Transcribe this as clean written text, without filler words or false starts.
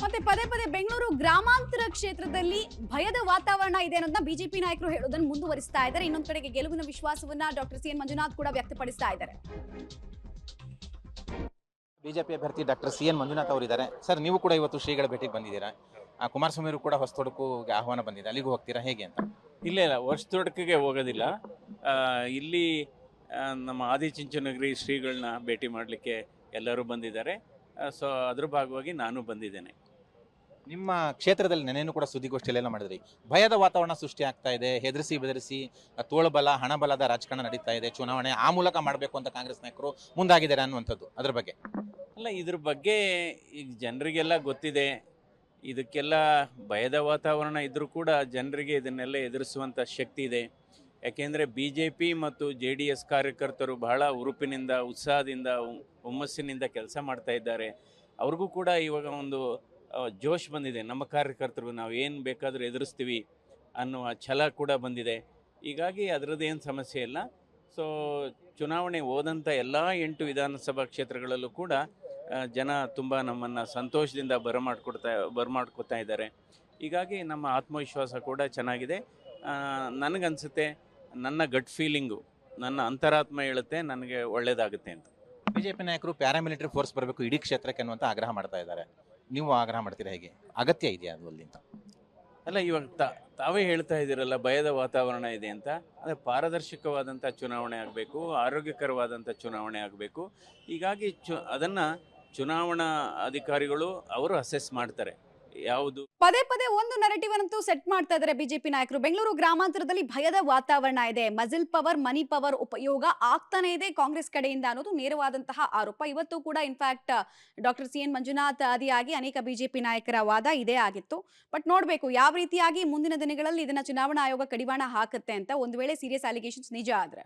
ಮತ್ತೆ ಪದೇ ಪದೇ ಬೆಂಗಳೂರು ಗ್ರಾಮಾಂತರ ಕ್ಷೇತ್ರದಲ್ಲಿ ಭಯದ ವಾತಾವರಣ ಇದೆ ಅನ್ನೋದನ್ನ ಬಿಜೆಪಿ ನಾಯಕರು ಹೇಳೋದನ್ನು ಮುಂದುವರಿಸ್ತಾ ಇದ್ದಾರೆ. ಇನ್ನೊಂದು ಕಡೆಗೆ ಗೆಲುವಿನ ವಿಶ್ವಾಸವನ್ನ ಡಾಕ್ಟರ್ ಸಿ ಎನ್ ಮಂಜುನಾಥ್ ಕೂಡ ವ್ಯಕ್ತಪಡಿಸ್ತಾ ಇದ್ದಾರೆ. ಬಿಜೆಪಿ ಅಭ್ಯರ್ಥಿ ಡಾಕ್ಟರ್ ಸಿ ಎನ್ ಮಂಜುನಾಥ್ ಅವರಿದ್ದಾರೆ. ಸರ್, ನೀವು ಕೂಡ ಇವತ್ತು ಶ್ರೀಗಳ ಭೇಟಿಗೆ ಬಂದಿದ್ದೀರಾ. ಕುಮಾರಸ್ವಾಮಿ ಅವರು ಕೂಡ ಹೊಸತೊಡಕಿಗೆ ಆಹ್ವಾನ ಬಂದಿದೆ, ಅಲ್ಲಿಗೂ ಹೋಗ್ತೀರಾ ಹೇಗೆ ಅಂತ? ಇಲ್ಲ, ಹೊಸತೊಡಕಿಗೆ ಹೋಗೋದಿಲ್ಲ. ಇಲ್ಲಿ ನಮ್ಮ ಆದಿಚುಂಚನಗಿರಿ ಶ್ರೀಗಳನ್ನ ಭೇಟಿ ಮಾಡಲಿಕ್ಕೆ ಎಲ್ಲರೂ ಬಂದಿದ್ದಾರೆ. ಸೊ ಅದ್ರ ಭಾಗವಾಗಿ ನಾನು ಬಂದಿದ್ದೇನೆ. ನಿಮ್ಮ ಕ್ಷೇತ್ರದಲ್ಲಿ ನೆನೆಯನ್ನು ಕೂಡ ಸುದ್ದಿಗೋಷ್ಠಿಯಲ್ಲೆಲ್ಲ ಮಾಡಿದ್ರಿ. ಭಯದ ವಾತಾವರಣ ಸೃಷ್ಟಿ ಆಗ್ತಾ ಇದೆ, ಹೆದರಿಸಿ ಬೆದರಿಸಿ ತೋಳ್ಬಲ ಹಣಬಲದ ರಾಜಕಾರಣ ನಡೀತಾ ಇದೆ, ಚುನಾವಣೆ ಆ ಮೂಲಕ ಮಾಡಬೇಕು ಅಂತ ಕಾಂಗ್ರೆಸ್ ನಾಯಕರು ಮುಂದಾಗಿದ್ದಾರೆ ಅನ್ನುವಂಥದ್ದು, ಅದ್ರ ಬಗ್ಗೆ? ಅಲ್ಲ, ಇದ್ರ ಬಗ್ಗೆ ಈಗ ಜನರಿಗೆಲ್ಲ ಗೊತ್ತಿದೆ. ಇದಕ್ಕೆಲ್ಲ ಭಯದ ವಾತಾವರಣ ಇದ್ದರೂ ಕೂಡ ಜನರಿಗೆ ಇದನ್ನೆಲ್ಲ ಎದುರಿಸುವಂಥ ಶಕ್ತಿ ಇದೆ. ಯಾಕೆಂದರೆ BJP ಮತ್ತು JDS ಕಾರ್ಯಕರ್ತರು ಬಹಳ ಹುರುಪಿನಿಂದ, ಉತ್ಸಾಹದಿಂದ, ಹುಮ್ಮಸ್ಸಿನಿಂದ ಕೆಲಸ ಮಾಡ್ತಾ ಇದ್ದಾರೆ. ಅವ್ರಿಗೂ ಕೂಡ ಇವಾಗ ಒಂದು ಜೋಶ್ ಬಂದಿದೆ. ನಮ್ಮ ಕಾರ್ಯಕರ್ತರು ನಾವು ಏನು ಬೇಕಾದರೂ ಎದುರಿಸ್ತೀವಿ ಅನ್ನುವ ಛಲ ಕೂಡ ಬಂದಿದೆ. ಹೀಗಾಗಿ ಅದರದ್ದೇನು ಸಮಸ್ಯೆ ಇಲ್ಲ. ಸೊ ಚುನಾವಣೆ ಹೋದಂಥ ಎಲ್ಲ 8 ವಿಧಾನಸಭಾ ಕ್ಷೇತ್ರಗಳಲ್ಲೂ ಕೂಡ ಜನ ತುಂಬ ನಮ್ಮನ್ನು ಸಂತೋಷದಿಂದ ಬರಮಾಡ್ಕೊತಾ ಇದ್ದಾರೆ. ಹೀಗಾಗಿ ನಮ್ಮ ಆತ್ಮವಿಶ್ವಾಸ ಕೂಡ ಚೆನ್ನಾಗಿದೆ. ನನಗನ್ಸುತ್ತೆ, ನನ್ನ ಗಟ್ ಫೀಲಿಂಗು, ನನ್ನ ಅಂತರಾತ್ಮ ಹೇಳುತ್ತೆ ನನಗೆ ಒಳ್ಳೆಯದಾಗುತ್ತೆ ಅಂತ. ಬಿಜೆಪಿ ನಾಯಕರು ಪ್ಯಾರಾಮಿಲಿಟರಿ ಫೋರ್ಸ್ ಬರಬೇಕು ಇಡೀ ಕ್ಷೇತ್ರಕ್ಕೆ ಅನ್ನುವಂಥ ಆಗ್ರಹ ಮಾಡ್ತಾ ಇದ್ದಾರೆ. ನೀವು ಆಗ್ರಹ ಮಾಡ್ತೀರಾ ಹೇಗೆ? ಅಗತ್ಯ ಇದೆಯಾ ಅದು ಅಲ್ಲಿ ಅಂತ? ಅಲ್ಲ, ಇವಾಗ ತಾವೇ ಹೇಳ್ತಾ ಇದ್ದೀರಲ್ಲ, ಭಯದ ವಾತಾವರಣ ಇದೆ ಅಂತ. ಅದೇ ಪಾರದರ್ಶಕವಾದಂಥ ಚುನಾವಣೆ ಆಗಬೇಕು, ಆರೋಗ್ಯಕರವಾದಂಥ ಚುನಾವಣೆ ಆಗಬೇಕು. ಹೀಗಾಗಿ ಅದನ್ನು ಚುನಾವಣಾ ಅಧಿಕಾರಿಗಳು ಅವರು ಅಸೆಸ್ ಮಾಡ್ತಾರೆ. ಯಾವುದು ಪದೇ ಪದೇ ಒಂದು ನರೇಟಿವ್ ಅಂತೂ ಸೆಟ್ ಮಾಡ್ತಾ ಇದ್ದಾರೆ ಬಿಜೆಪಿ ನಾಯಕರು. ಬೆಂಗಳೂರು ಗ್ರಾಮಾಂತರದಲ್ಲಿ ಭಯದ ವಾತಾವರಣ ಇದೆ, ಮಜಿಲ್ ಪವರ್, ಮನಿ ಪವರ್ ಉಪಯೋಗ ಆಗ್ತಾನೆ ಇದೆ ಕಾಂಗ್ರೆಸ್ ಕಡೆಯಿಂದ ಅನ್ನೋದು ನೇರವಾದಂತಹ ಆರೋಪ. ಇವತ್ತು ಕೂಡ in fact doctor C N Manjunath ಆದಿಯಾಗಿ ಅನೇಕ ಬಿಜೆಪಿ ನಾಯಕರ ವಾದ ಇದೇ ಆಗಿತ್ತು. ಬಟ್ ನೋಡ್ಬೇಕು ಯಾವ ರೀತಿಯಾಗಿ ಮುಂದಿನ ದಿನಗಳಲ್ಲಿ ಇದನ್ನ ಚುನಾವಣಾ ಆಯೋಗ ಕಡಿವಾಣ ಹಾಕುತ್ತೆ ಅಂತ, ಒಂದು ವೇಳೆ ಸೀರಿಯಸ್ ಅಲಿಗೇಷನ್ಸ್ ನಿಜ ಆದ್ರೆ.